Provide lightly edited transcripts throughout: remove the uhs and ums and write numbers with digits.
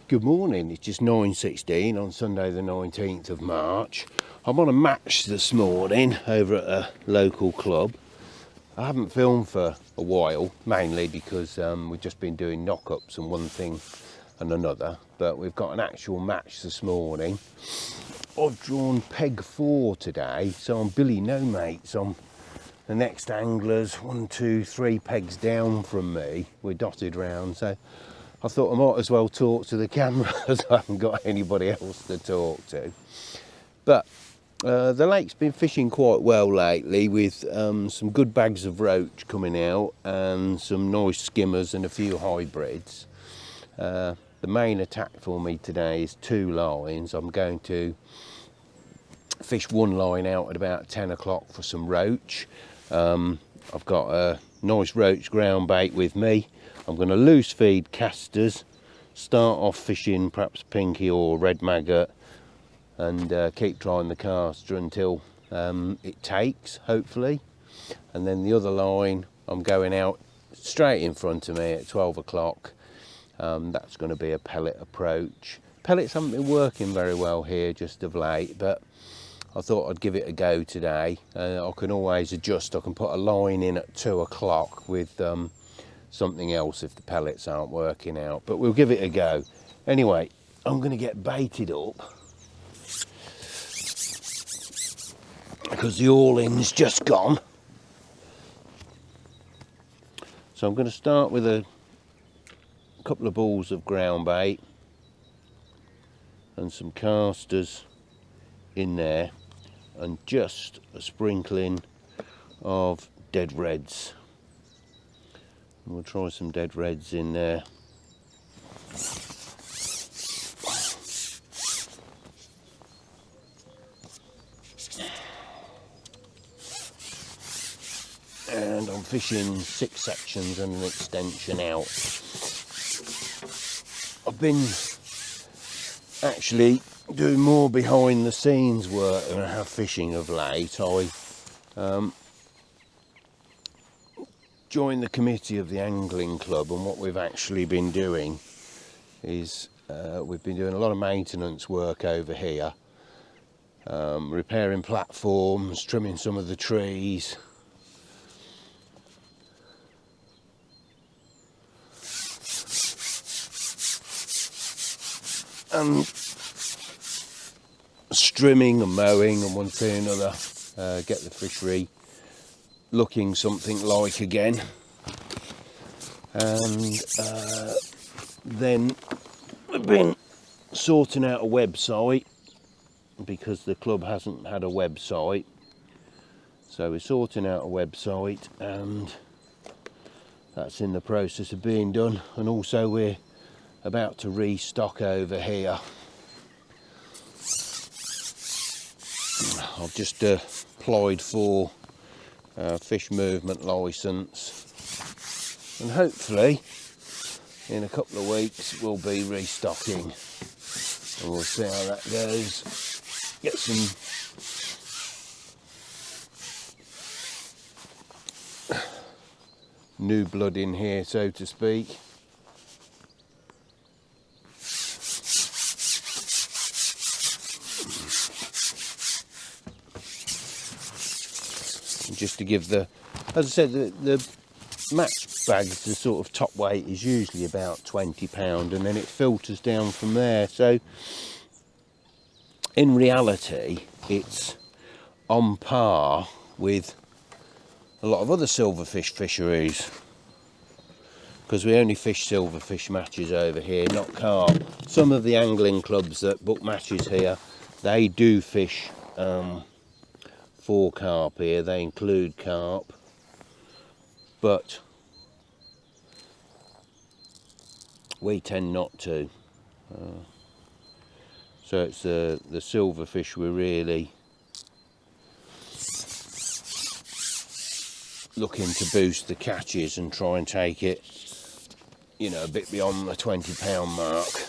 Good morning, it's just 9:16 on Sunday the 19th of March. I'm on a match this morning over at a local club. I haven't filmed for a while, mainly because we've just been doing knock-ups and one thing and another, but we've got an actual match this morning. I've drawn peg 4 today, so I'm Billy No Mates. I'm the next angler's 1, 2, 3 pegs down from me. We're dotted round, so I thought I might as well talk to the camera as I haven't got anybody else to talk to. But the lake's been fishing quite well lately with some good bags of roach coming out and some nice skimmers and a few hybrids. The main attack for me today is 2 lines. I'm going to fish 1 line out at about 10 o'clock for some roach. I've got a nice roach ground bait with me. I'm going to loose feed casters, start off fishing perhaps pinky or red maggot, and keep trying the caster until it takes, hopefully. And then the other line I'm going out straight in front of me at 12 o'clock. That's going to be a pellet approach. Pellets haven't been working very well here just of late, but I thought I'd give it a go today. I can always adjust. I can put a line in at 2 o'clock with something else if the pellets aren't working out, but we'll give it a go. Anyway, I'm going to get baited up because the all-in's just gone. So I'm going to start with a couple of balls of ground bait and some casters in there and just a sprinkling of dead reds. We'll try some dead reds in there. And I'm fishing 6 sections and an extension out. I've been actually doing more behind the scenes work than I have fishing of late. I joined the committee of the angling club, and what we've actually been doing is we've been doing a lot of maintenance work over here, repairing platforms, trimming some of the trees, and strimming and mowing and one thing or another, get the fishery looking something like again. And then we've been sorting out a website because the club hasn't had a website, so we're sorting out a website and that's in the process of being done. And also we're about to restock over here. I've just applied for fish movement licence, and hopefully in a couple of weeks we'll be restocking, and we'll see how that goes. Get some new blood in here, so to speak. Just to give the, as I said, the match bags, the sort of top weight is usually about £20, and then it filters down from there. So in reality it's on par with a lot of other silverfish fisheries, because we only fish silverfish matches over here, not carp. Some of the angling clubs that book matches here, they do fish for carp here, they include carp, but we tend not to. So it's the silverfish we're really looking to boost the catches and try and take it, you know, a bit beyond the £20 mark.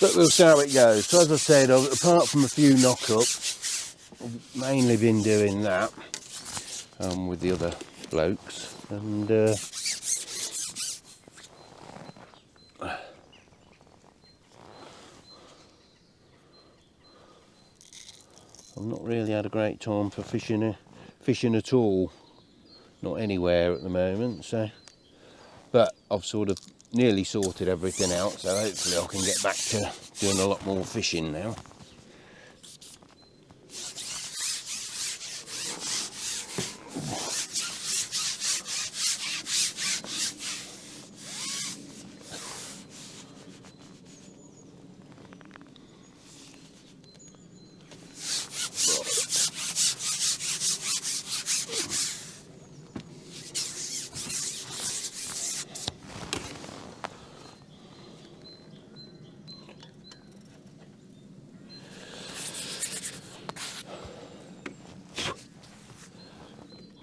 But we'll see how it goes. So as I said, apart from a few knock-ups, I've mainly been doing that with the other blokes, and I've not really had a great time for fishing at all, not anywhere at the moment. So, but I've sort of nearly sorted everything out, so hopefully I can get back to doing a lot more fishing now.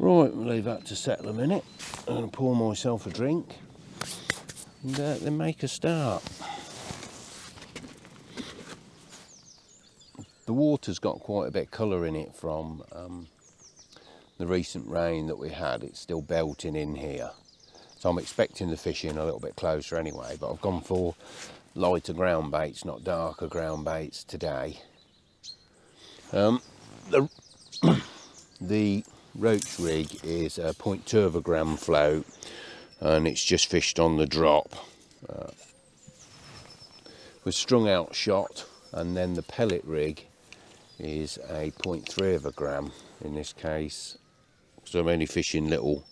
Right, we'll leave that to settle a minute. I'm going to pour myself a drink and then make a start. The water's got quite a bit of colour in it from the recent rain that we had. It's still belting in here. So I'm expecting the fish in a little bit closer anyway, but I've gone for lighter ground baits, not darker ground baits today. The roach rig is a 0.2 of a gram float, and it's just fished on the drop with strung out shot, and then the pellet rig is a 0.3 of a gram in this case, so I'm only fishing little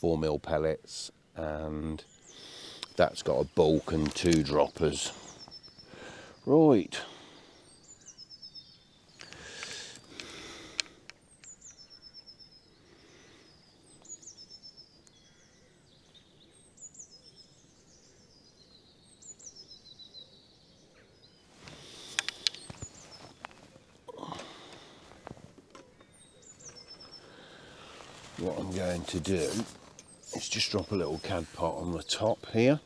4mm pellets, and that's got a bulk and 2 droppers. Right. What I'm going to do is just drop a little cad pot on the top here,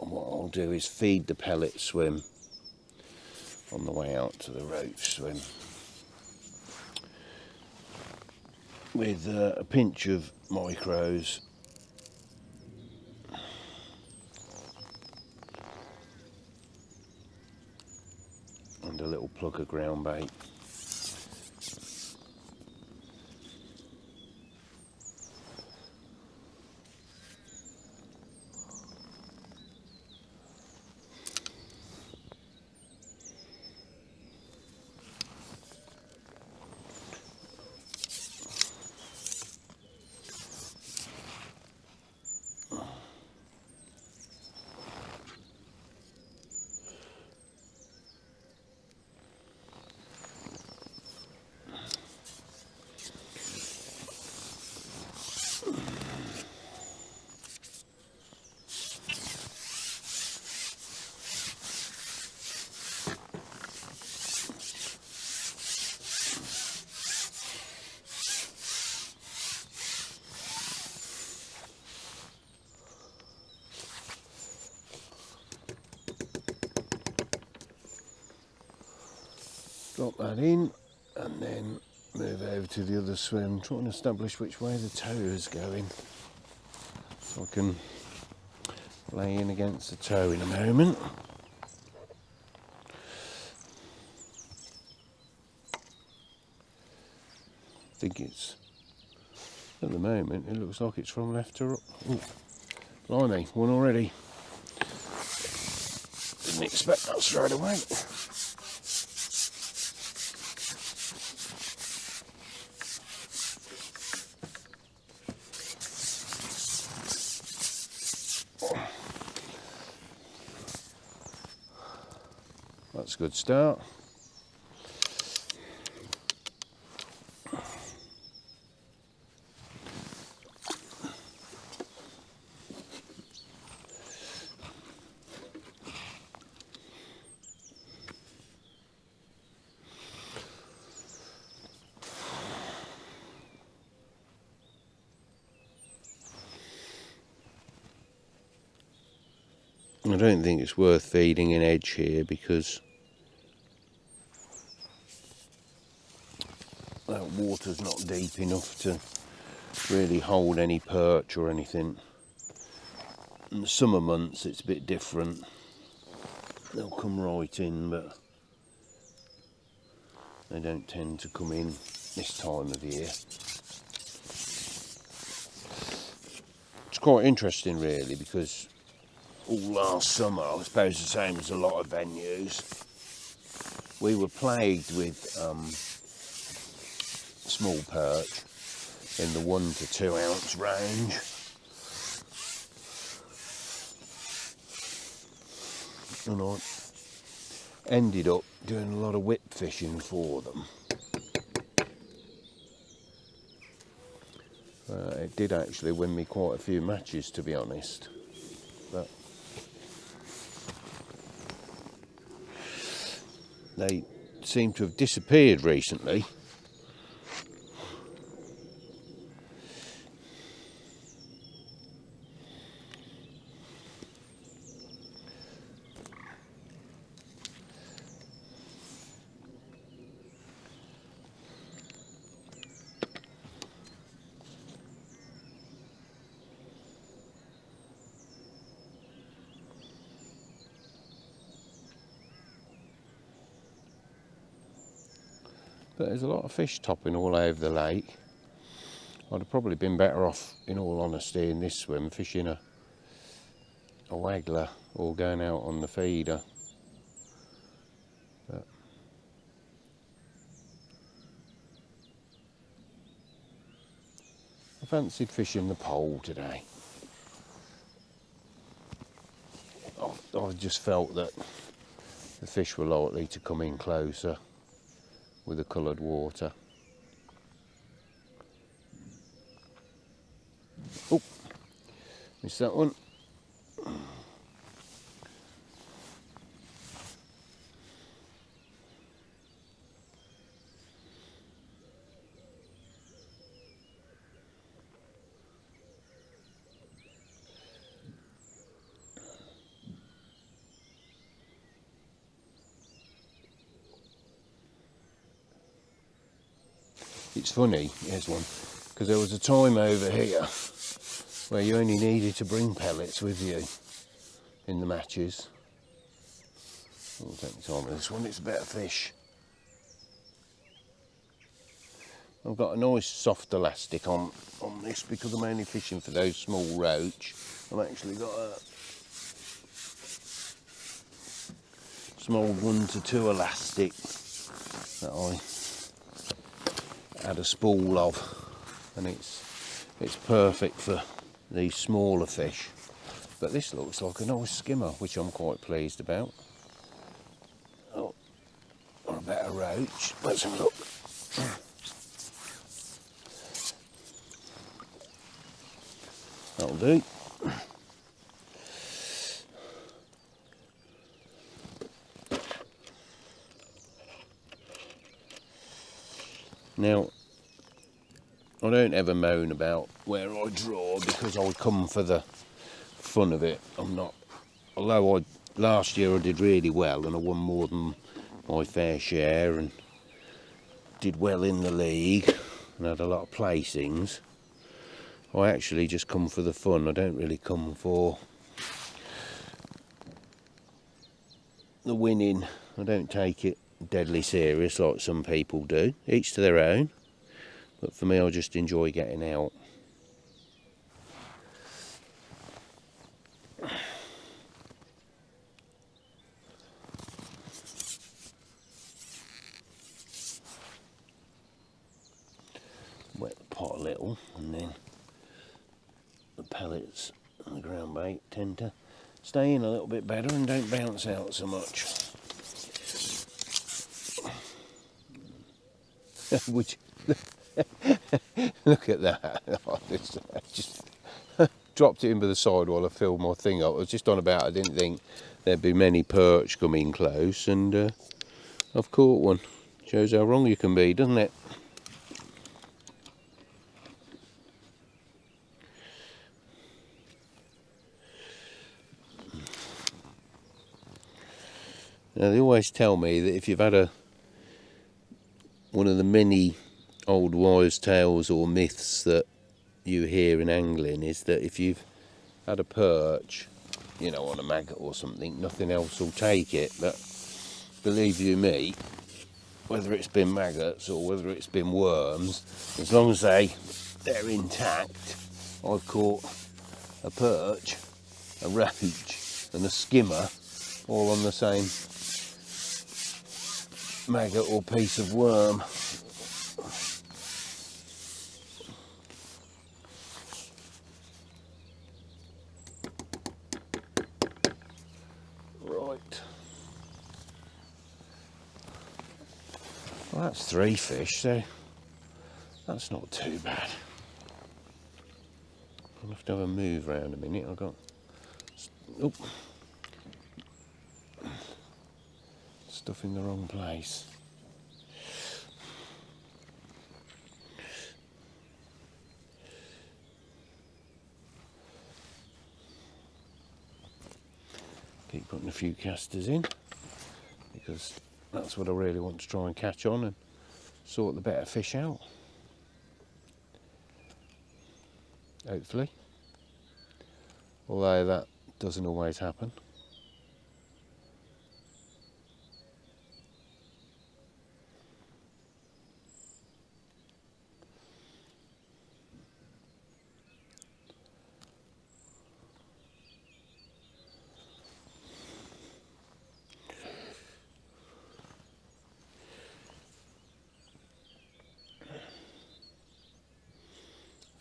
and what I'll do is feed the pellet swim on the way out to the roach swim with a pinch of micros and a little plug of ground bait. Drop that in and then move over to the other swim, trying to establish which way the tow is going, so I can lay in against the tow in a moment. I think it's, at the moment, it looks like it's from left to right. Oh, blimey, one already. Didn't expect that straight away. That's a good start. I don't think it's worth feeding an edge here because that water's not deep enough to really hold any perch or anything. In the summer months it's a bit different. They'll come right in, but they don't tend to come in this time of year. It's quite interesting really, because all last summer, I suppose the same as a lot of venues, we were plagued with small perch in the 1 to 2 ounce range. And I ended up doing a lot of whip fishing for them. It did actually win me quite a few matches, to be honest. But they seem to have disappeared recently. But there's a lot of fish topping all over the lake. I'd have probably been better off, in all honesty, in this swim, fishing a waggler or going out on the feeder. But I fancied fishing the pole today. I just felt that the fish were likely to come in closer with the coloured water. Oh, missed that one. It's funny, here's one, because there was a time over here where you only needed to bring pellets with you in the matches. I'll take my time with this one, it's a better fish. I've got a nice soft elastic on this because I'm only fishing for those small roach. I've actually got a small 1 to 2 elastic that I had a spool of, and it's perfect for these smaller fish. But this looks like a nice skimmer, which I'm quite pleased about. Oh, or a better roach. Let's have a look. That'll do. Now, I don't ever moan about where I draw because I come for the fun of it. I'm not, although last year I did really well and I won more than my fair share and did well in the league and had a lot of placings. I actually just come for the fun. I don't really come for the winning. I don't take it deadly serious like some people do. Each to their own. But for me, I just enjoy getting out. Wet the pot a little, and then the pellets and the ground bait tend to stay in a little bit better and don't bounce out so much. Which, look at that. I just dropped it in by the side while I filled my thing up. I was just on about, I didn't think there'd be many perch coming close, and I've caught one. Shows how wrong you can be, doesn't it? Now, they always tell me that if you've had one of the many old wives' tales or myths that you hear in angling is that if you've had a perch, you know, on a maggot or something, nothing else will take it. But believe you me, whether it's been maggots or whether it's been worms, as long as they're intact, I've caught a perch, a roach and a skimmer all on the same maggot or piece of worm. Right. Well, that's 3 fish, so that's not too bad. I'll have to have a move round a minute. I've got stuff in the wrong place. Keep putting a few casters in because that's what I really want to try and catch on and sort the better fish out. Hopefully. Although that doesn't always happen.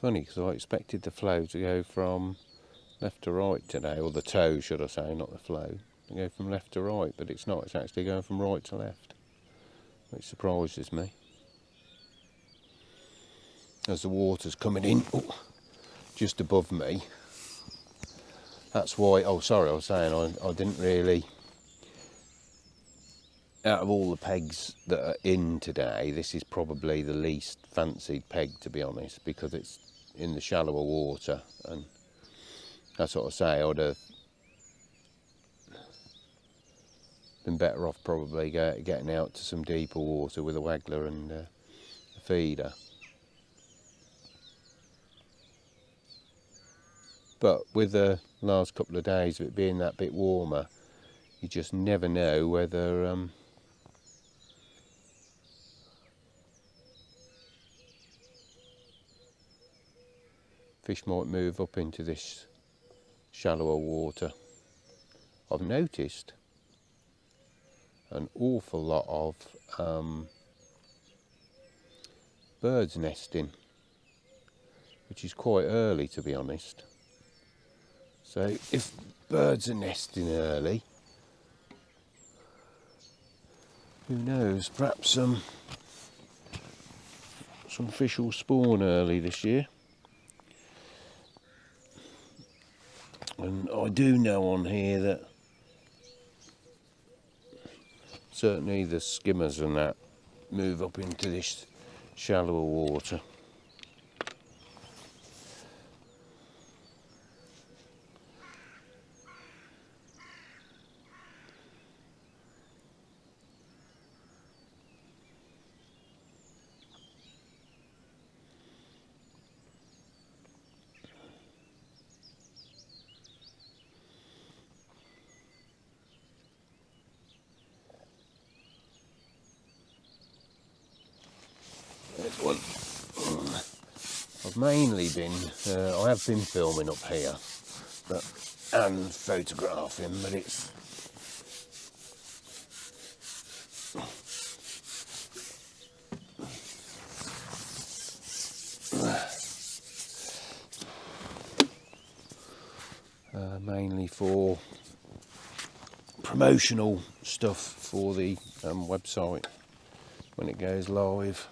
Funny, because I expected the flow to go from left to right today, or the tow should I say, not the flow, to go from left to right, but it's not, it's actually going from right to left, which surprises me. As the water's coming in just above me, that's why, oh sorry, I was saying I didn't really, out of all the pegs that are in today, this is probably the least fancied peg, to be honest, because it's in the shallower water, and that's what I say, I'd have been better off probably getting out to some deeper water with a waggler and a feeder. But with the last couple of days of it being that bit warmer, you just never know whether fish might move up into this shallower water. I've noticed an awful lot of birds nesting, which is quite early, to be honest. So if birds are nesting early, who knows, perhaps some fish will spawn early this year. And I do know on here that certainly the skimmers and that move up into this shallower water. There's one. I've mainly been, I have been filming up here, and photographing, but it's mainly for promotional stuff for the website when it goes live.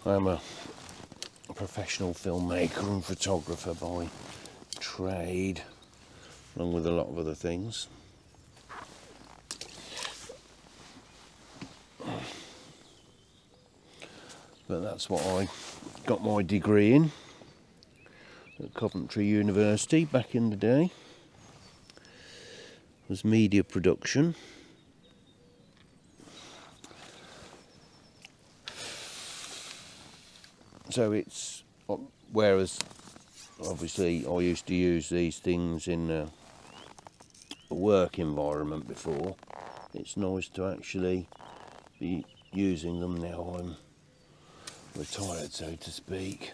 I am a professional filmmaker and photographer by trade, along with a lot of other things. But that's what I got my degree in at Coventry University back in the day. was media production. So it's, whereas obviously I used to use these things in a work environment before, it's nice to actually be using them now I'm retired, so to speak.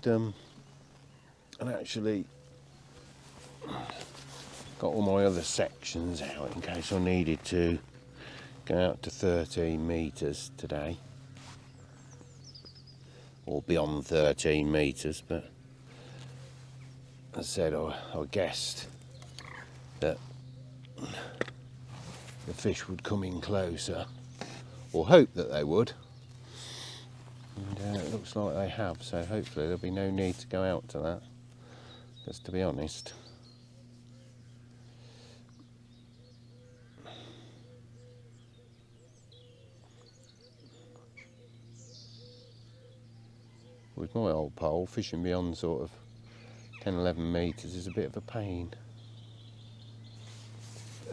I'd actually got all my other sections out in case I needed to go out to 13 metres today, or beyond 13 metres, but as I said, I guessed that the fish would come in closer, or hope that they would, and it looks like they have, so hopefully there'll be no need to go out to that, because to be honest, with my old pole, fishing beyond sort of 10-11 metres is a bit of a pain.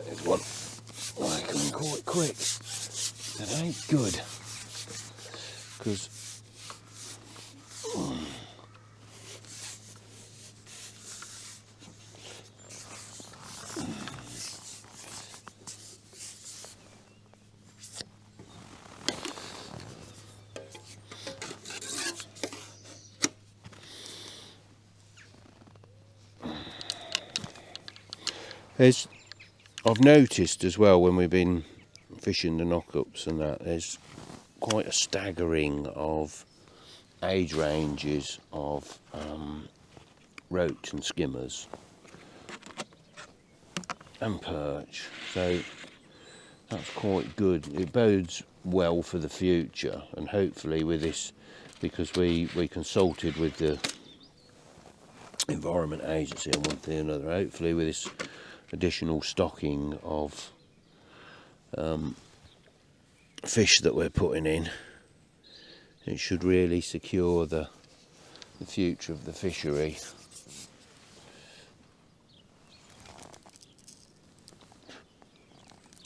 There's one. I couldn't call it quick. That ain't good. Because I've noticed as well when we've been fishing the knock-ups and that, there's quite a staggering of age ranges of roach and skimmers and perch, so that's quite good. It bodes well for the future, and hopefully with this, because we consulted with the Environment Agency on one thing or another, hopefully with this additional stocking of fish that we're putting in, it should really secure the future of the fishery.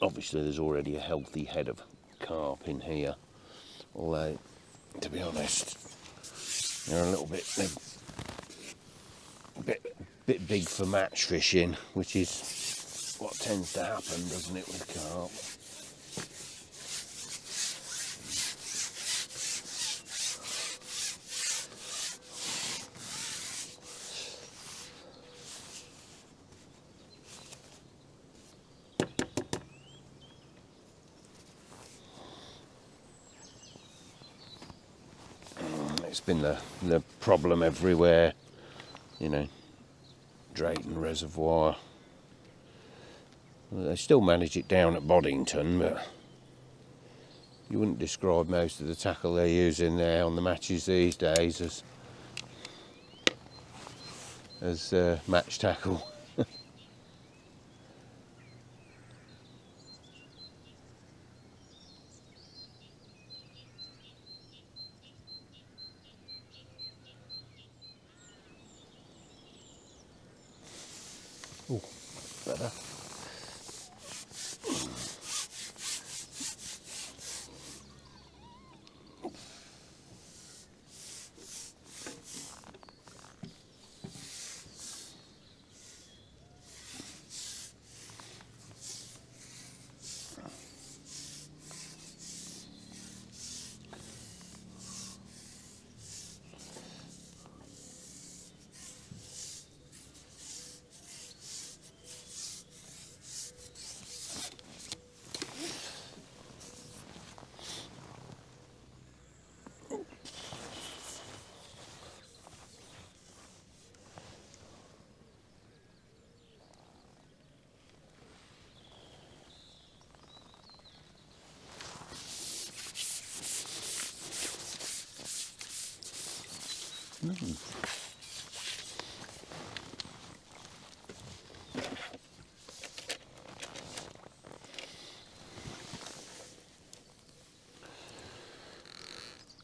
Obviously there's already a healthy head of carp in here, although to be honest they're a little bit big for match fishing, which is what tends to happen, doesn't it, with carp. It's been the problem everywhere, you know, Drayton Reservoir. They still manage it down at Boddington, but you wouldn't describe most of the tackle they're using there on the matches these days as match tackle. Ooh, better.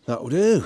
That'll do.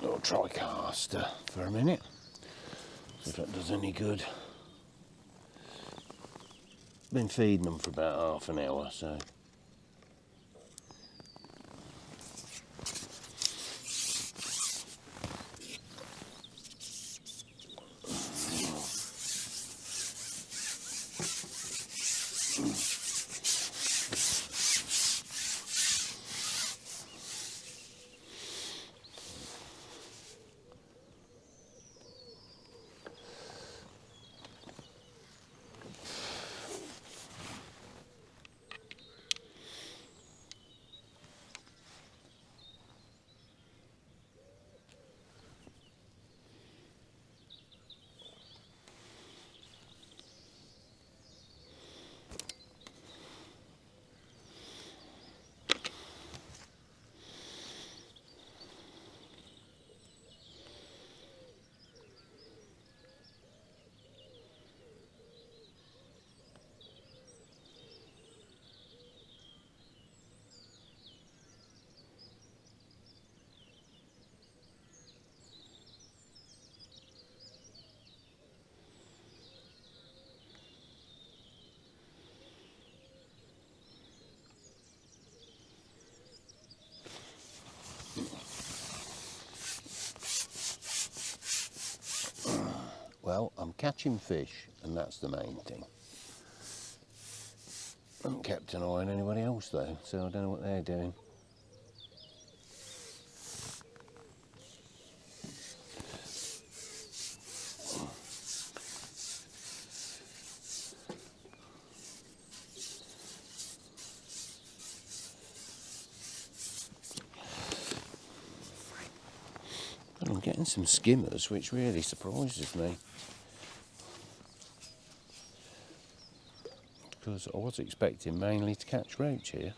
I'll try caster for a minute, see if that does any good. Been feeding them for about half an hour, so. Well, I'm catching fish, and that's the main thing. I haven't kept an eye on anybody else though, so I don't know what they're doing. But I'm getting some skimmers, which really surprises me. Because I was expecting mainly to catch roach here.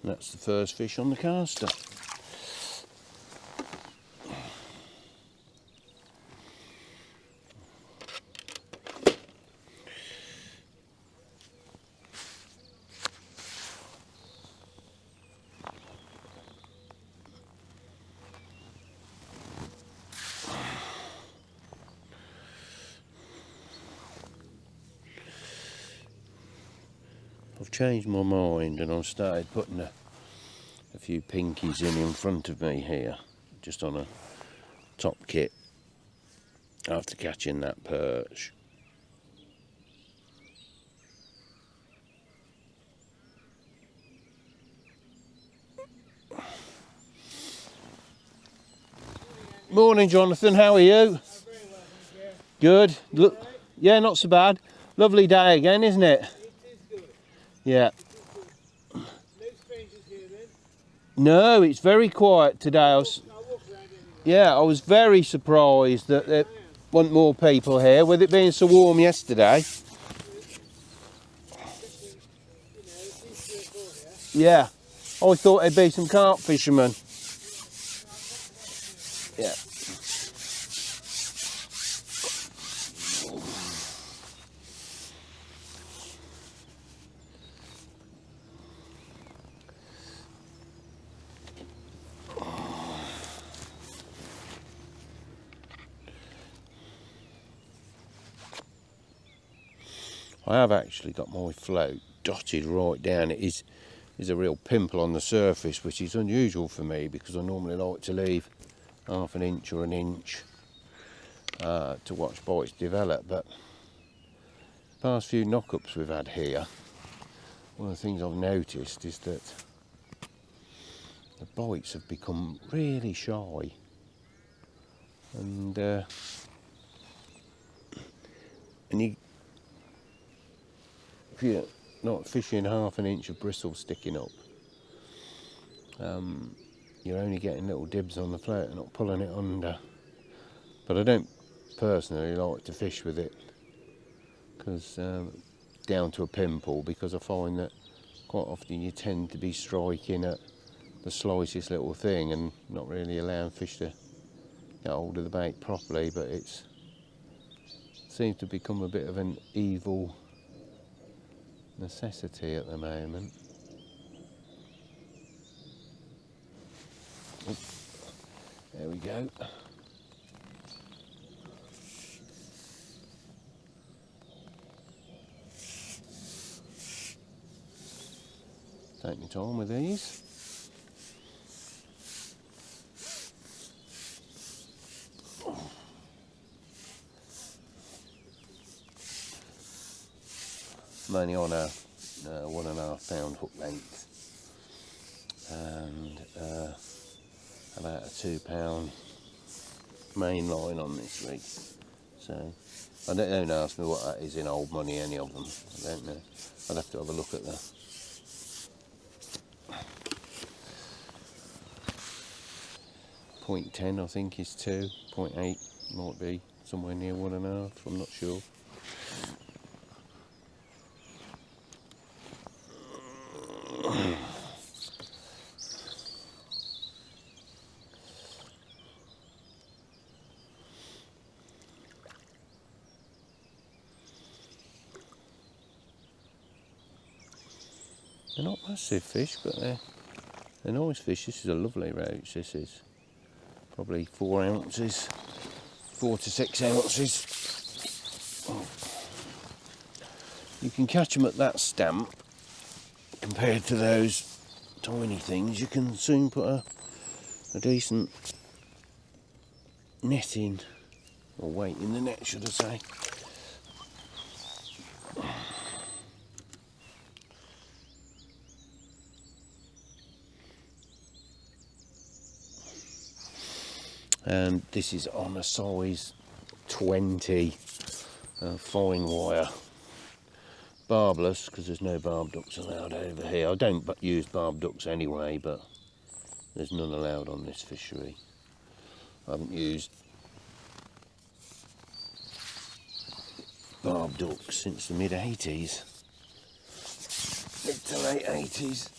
That's the first fish on the caster. I've changed my mind and I've started putting a few pinkies in front of me here, just on a top kit after catching that perch. Morning, Jonathan, how are you? Good. Look, yeah, not so bad. Lovely day again, isn't it? It is good. Yeah. No strangers here then? No, it's very quiet today. I'll walk around anyway. Yeah, I was very surprised that there weren't more people here, with it being so warm yesterday. Especially, these 3 or 4 here. Yeah, I thought there'd be some carp fishermen. Yeah. I have actually got my float dotted right down. It is a real pimple on the surface, which is unusual for me because I normally like to leave half an inch or an inch to watch bites develop. But the past few knock-ups we've had here, one of the things I've noticed is that the bites have become really shy, and you, if you're not fishing half an inch of bristle sticking up, you're only getting little dibs on the float and not pulling it under. But I don't personally like to fish with it because down to a pimple, because I find that quite often you tend to be striking at the slightest little thing and not really allowing fish to get hold of the bait properly. But it seems to become a bit of an evil necessity at the moment. Oh, there we go. Take my time with these. I'm only on a 1.5 pound hook length and about a 2 pound main line on this rig. So I don't ask me what that is in old money, any of them. I don't know. I'd have to have a look at that. .10 I think is 2, .8 might be somewhere near 1.5, I'm not sure. They're not massive fish, but they're nice fish. This is a lovely roach. This is probably 4 ounces, 4 to 6 ounces. You can catch them at that stamp compared to those tiny things. You can soon put a decent net in, or weight in the net, should I say. And this is on a size 20 fine wire, barbless, because there's no barb ducks allowed over here. I don't use barb ducks anyway, but there's none allowed on this fishery. I haven't used barb ducks since the mid-80s, mid to late 80s,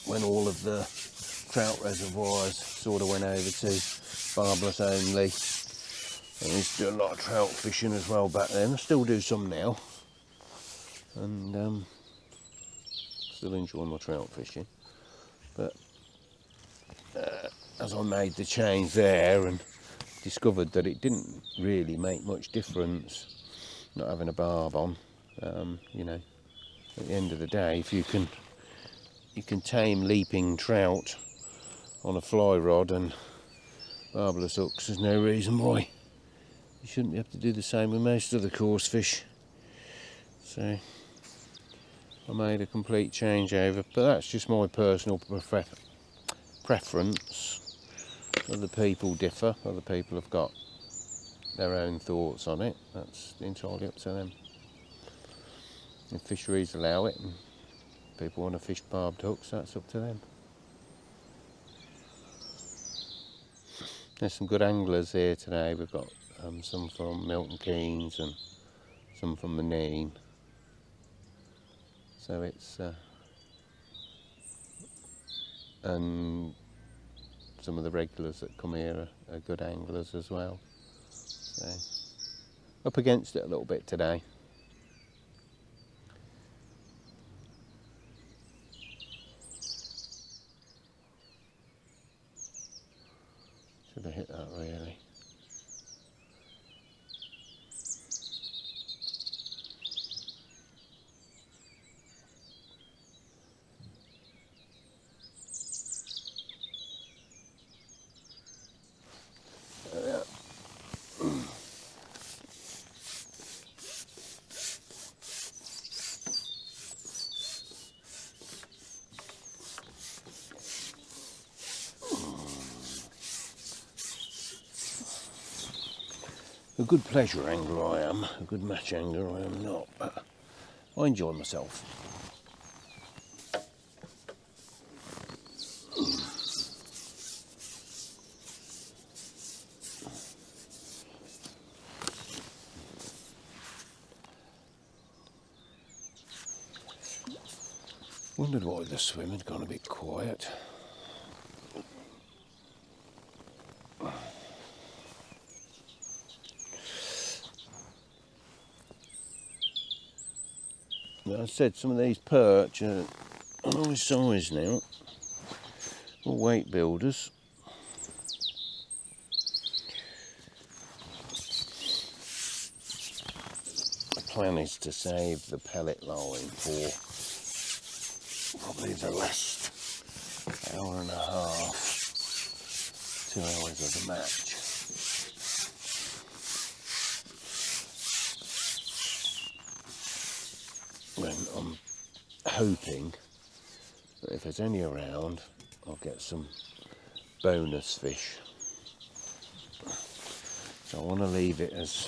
when all of the trout reservoirs sort of went over to barbless only. I used to do a lot of trout fishing as well back then. I still do some now, and still enjoy my trout fishing. But as I made the change there and discovered that it didn't really make much difference not having a barb on, you know, at the end of the day, if you can tame leaping trout on a fly rod and barbless hooks, there's no reason why you shouldn't be able to do the same with most other coarse fish. So I made a complete changeover, but that's just my personal preference. Other people differ, other people have got their own thoughts on it. That's entirely up to them. If fisheries allow it and people want to fish barbed hooks, that's up to them. There's some good anglers here today. We've got some from Milton Keynes and some from Menine. So it's and some of the regulars that come here are good anglers as well. So up against it a little bit today. Should have hit that really. a good pleasure angler I am, a good match angler I am not, but I enjoy myself. Wondered why the swim had gone a bit quiet. But I said some of these perch are a nice size now, all weight builders. The plan is to save the pellet line for probably the last hour and a half, 2 hours of the match. When I'm hoping that if there's any around, I'll get some bonus fish. So I want to leave it as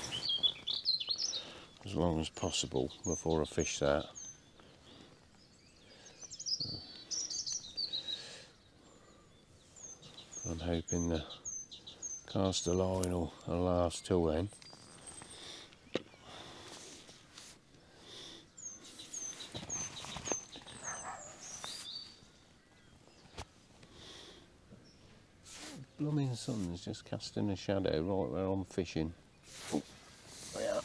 long as possible before I fish that. I'm hoping the caster line will last till then. Blooming sun's just casting a shadow right where I'm fishing. Oh, yeah.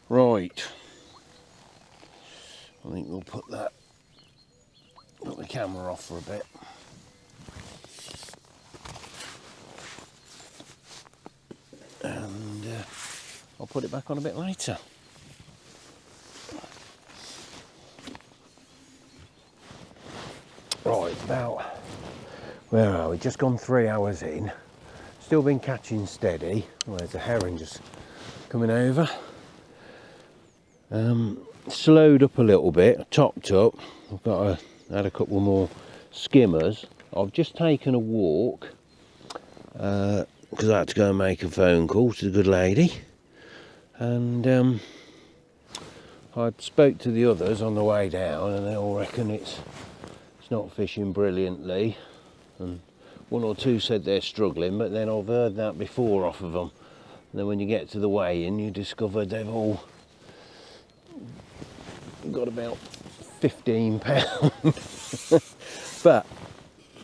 Right, I think we'll put the camera off for a bit. And I'll put it back on a bit later. Right, about, where are we? Just gone 3 hours in. Still been catching steady. Well, there's a herring just coming over. Slowed up a little bit, topped up. I've had a couple more skimmers. I've just taken a walk because I had to go and make a phone call to the good lady, and I spoke to the others on the way down, and they all reckon it's not fishing brilliantly, and one or two said they're struggling, but then I've heard that before off of them. And then when you get to the weigh-in, you discover they've all got about 15 pounds. But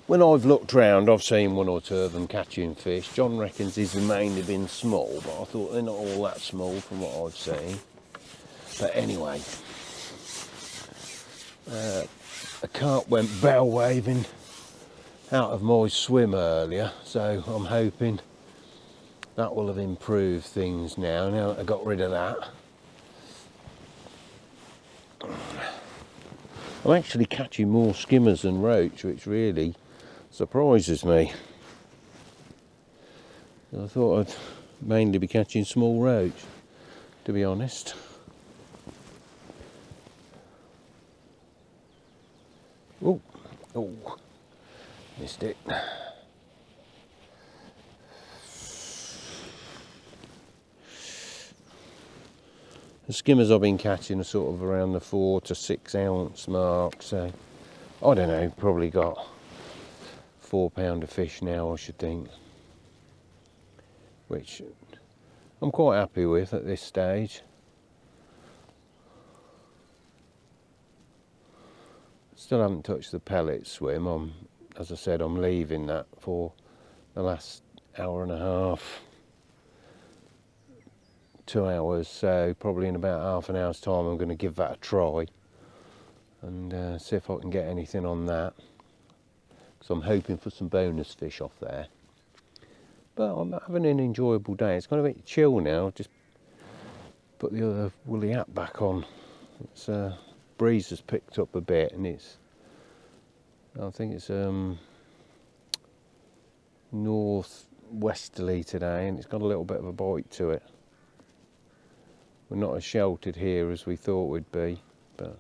when I've looked round, I've seen one or two of them catching fish. John reckons these have mainly been small, but I thought they're not all that small from what I've seen. But anyway, a carp went bell waving out of my swim earlier, so I'm hoping that will have improved things now that I got rid of that. I'm actually catching more skimmers than roach, which really surprises me. I thought I'd mainly be catching small roach, to be honest. Oh, missed it. The skimmers I've been catching are sort of around the 4 to 6 ounce mark, so I don't know, probably got 4 pound of fish now, I should think, which I'm quite happy with at this stage. Still haven't touched the pellet swim. I'm as I said, I'm leaving that for the last hour and a half, 2 hours, so probably in about half an hour's time I'm going to give that a try and see if I can get anything on that, because I'm hoping for some bonus fish off there. But I'm having an enjoyable day. It's got a bit chill now. Just put the other woolly hat back on. It's breeze has picked up a bit, and I think it's northwesterly today, and it's got a little bit of a bite to it. We're not as sheltered here as we thought we'd be, but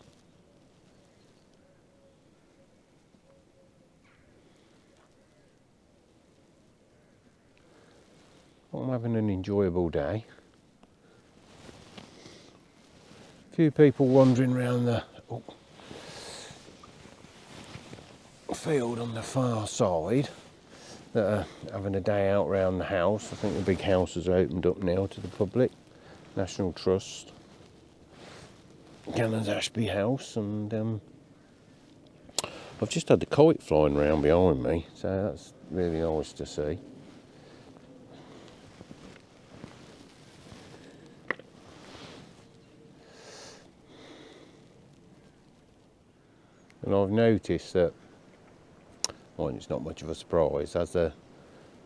I'm having an enjoyable day. A few people wandering around the field on the far side that are having a day out round the house. I think the big house has opened up now to the public. National Trust, Canons Ashby House, and I've just had the kite flying around behind me, so that's really nice to see. And I've noticed that, well, it's not much of a surprise, as the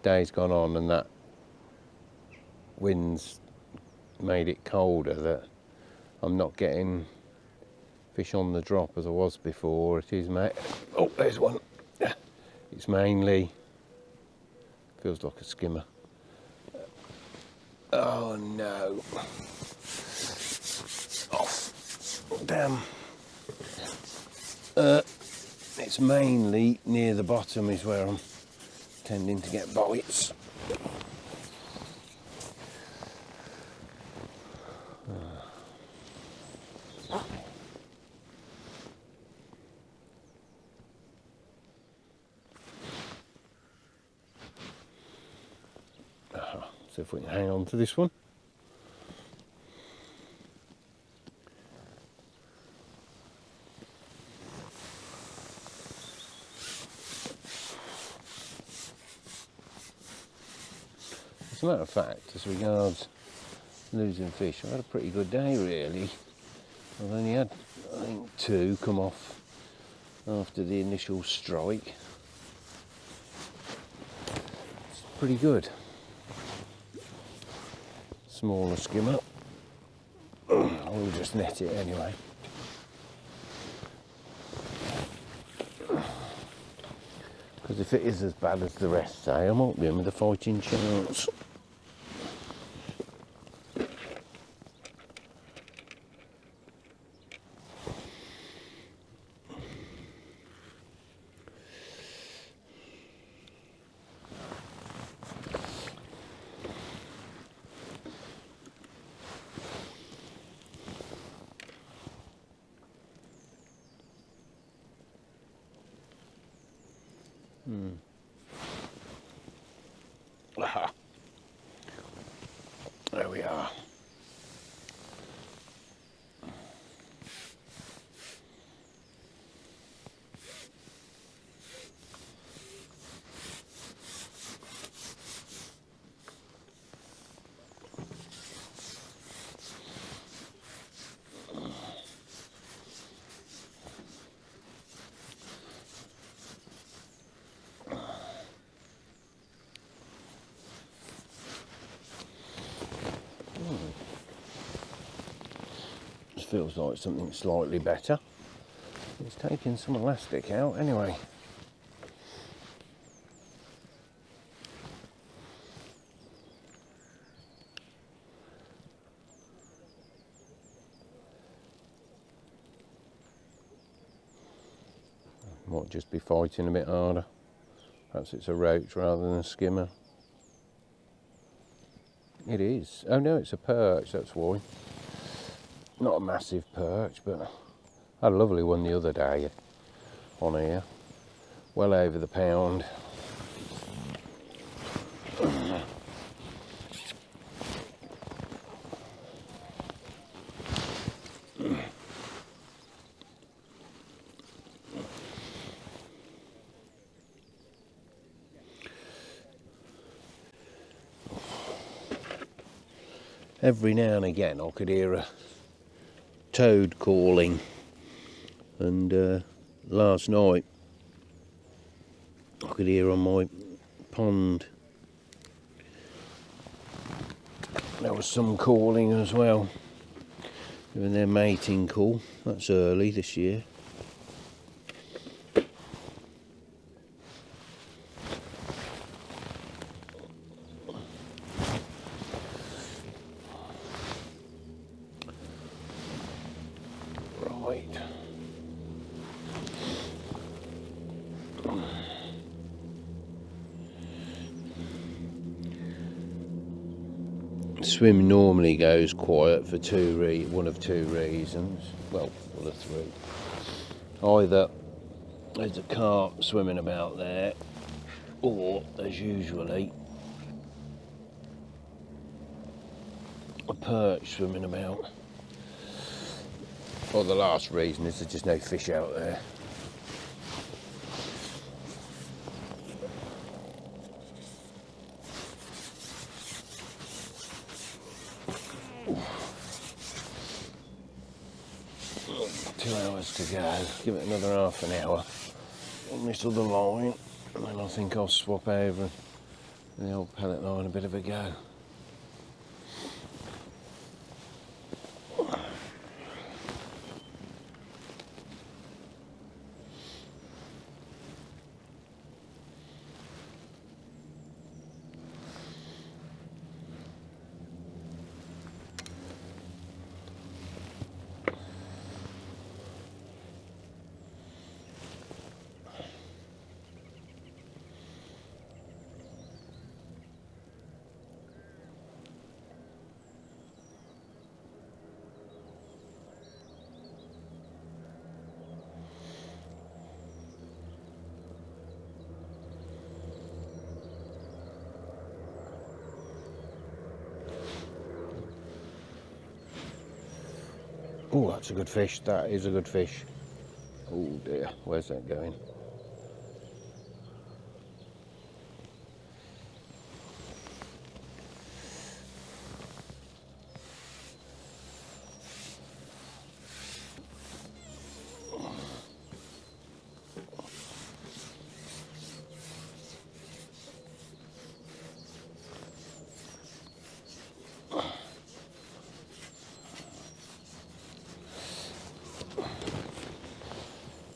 day's gone on and that wind's made it colder, that I'm not getting fish on the drop as I was before. It is, oh, there's one. It's mainly, feels like a skimmer. Oh no. Oh, damn. It's mainly near the bottom is where I'm tending to get bites. See if we can hang on to this one. As a matter of fact, as regards losing fish, I've had a pretty good day really. I've only had, I think, 2 come off after the initial strike. It's pretty good. Smaller skimmer. We'll just net it anyway. Because if it is as bad as the rest say, I might be in with a fighting chance. Aha. There we are. This feels like something slightly better. It's taking some elastic out anyway. Might just be fighting a bit harder. Perhaps it's a roach rather than a skimmer. It is. Oh no, it's a perch, that's why. Not a massive perch, but I had a lovely one the other day on here. Well over the pound. every now and again I could hear a toad calling, and last night I could hear on my pond there was some calling as well, doing their mating call. That's early this year. Right. Swimming normally goes quiet for one of two reasons. Well, one of three. Either there's a carp swimming about there, or there's usually a perch swimming about. Or the last reason is there's just no fish out there. Oof. 2 hours to go. Give it another half an hour on this other line, and then I think I'll swap over the old pellet line a bit of a go. Oh, that's a good fish. That is a good fish. Oh dear, where's that going?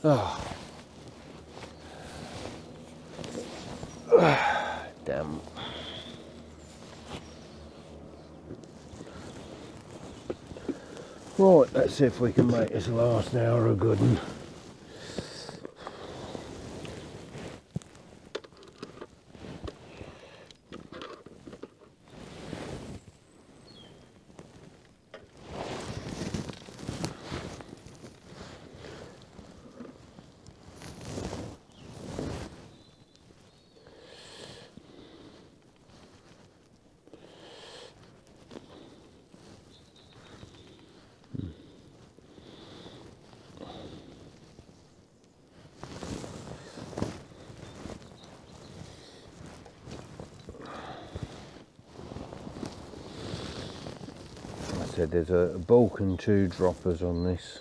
Oh. Damn. Right, let's see if we can make this last hour a good one. There's a bulk and 2 droppers on this.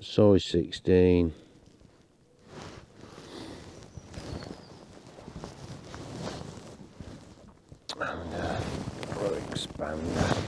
Size 16. And pro expander.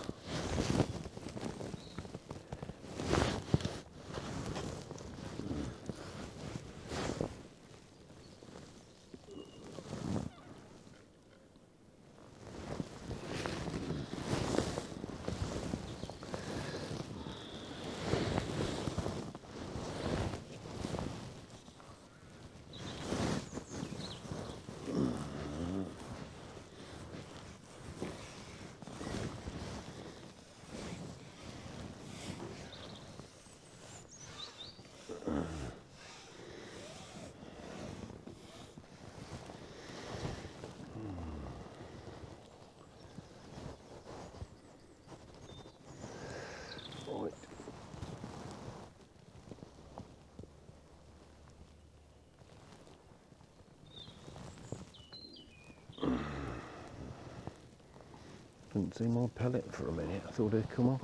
Couldn't see my pellet for a minute. I thought it'd come off.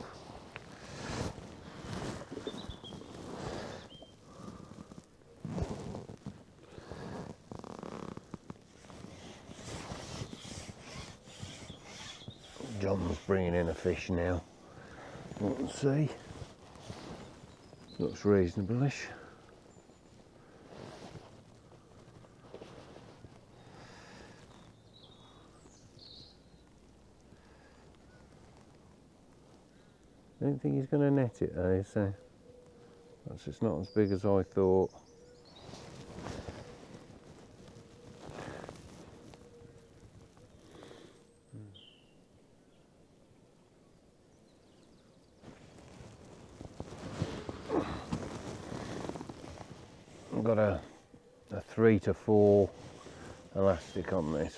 John's bringing in a fish now. Let's see. Looks reasonable-ish. I don't think he's going to net it though, so that's just not as big as I thought. I've got a 3 to 4 elastic on this.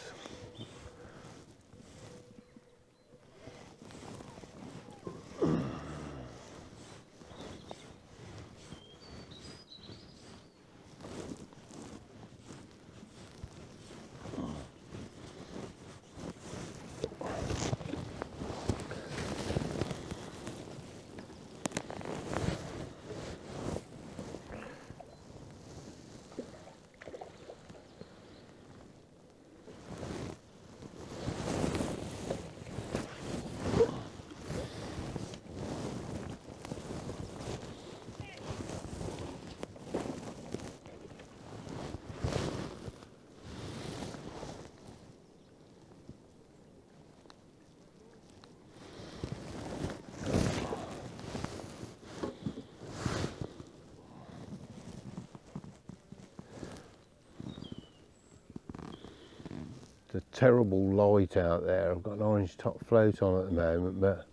It's a terrible light out there. I've got an orange top float on at the moment, but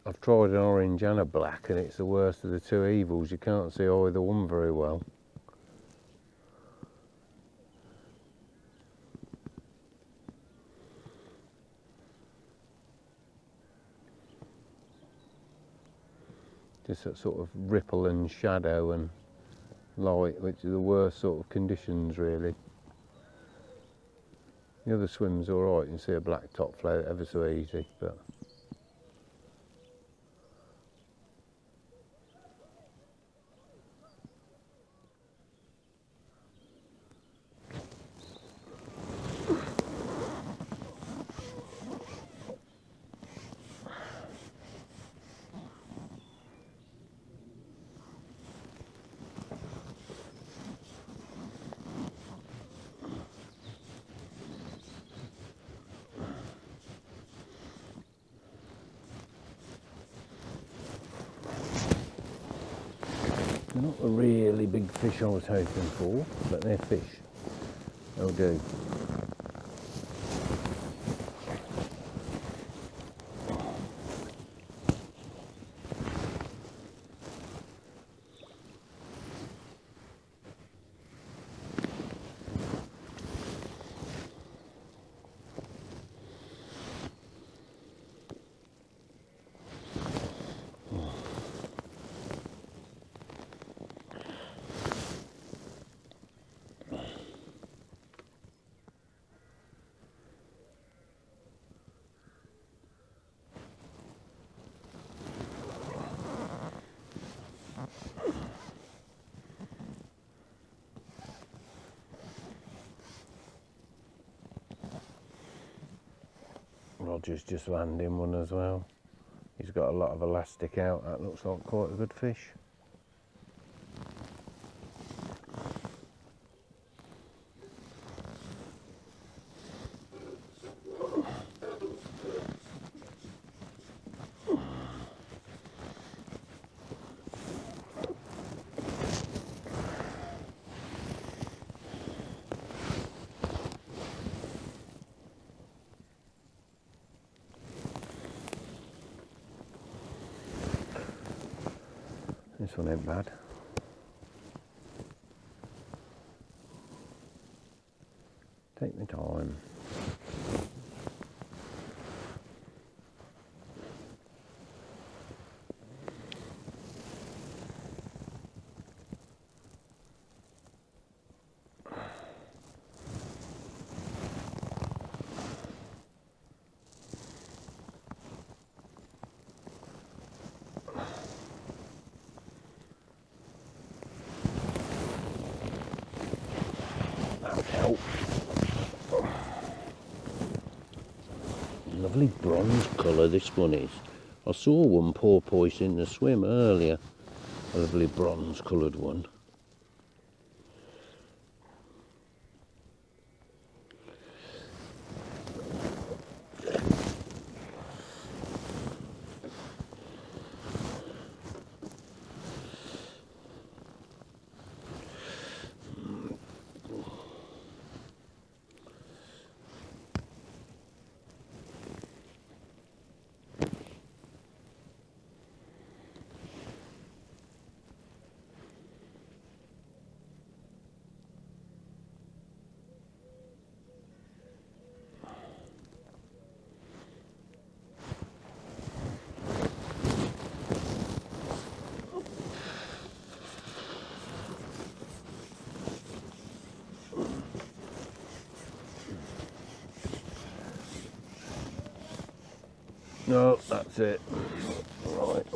I've tried an orange and a black and it's the worst of the two evils. You can't see either one very well. Just that sort of ripple and shadow and light, which are the worst sort of conditions really. The other swim's alright, you can see a black top float ever so easy, but they're not the really big fish I was hoping for, but they're fish. They'll do. Roger's just landing one as well. He's got a lot of elastic out. That looks like quite a good fish. This one ain't bad. Take my time. out. Lovely bronze colour this one is. I saw one porpoise in the swim earlier. A lovely bronze coloured one. No, that's it. Right.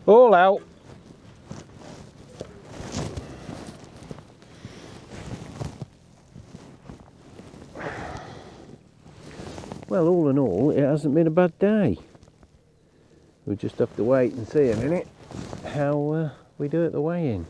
All out. Well, all in all, it hasn't been a bad day. We'll just have to wait and see a minute how we do at the weigh-in.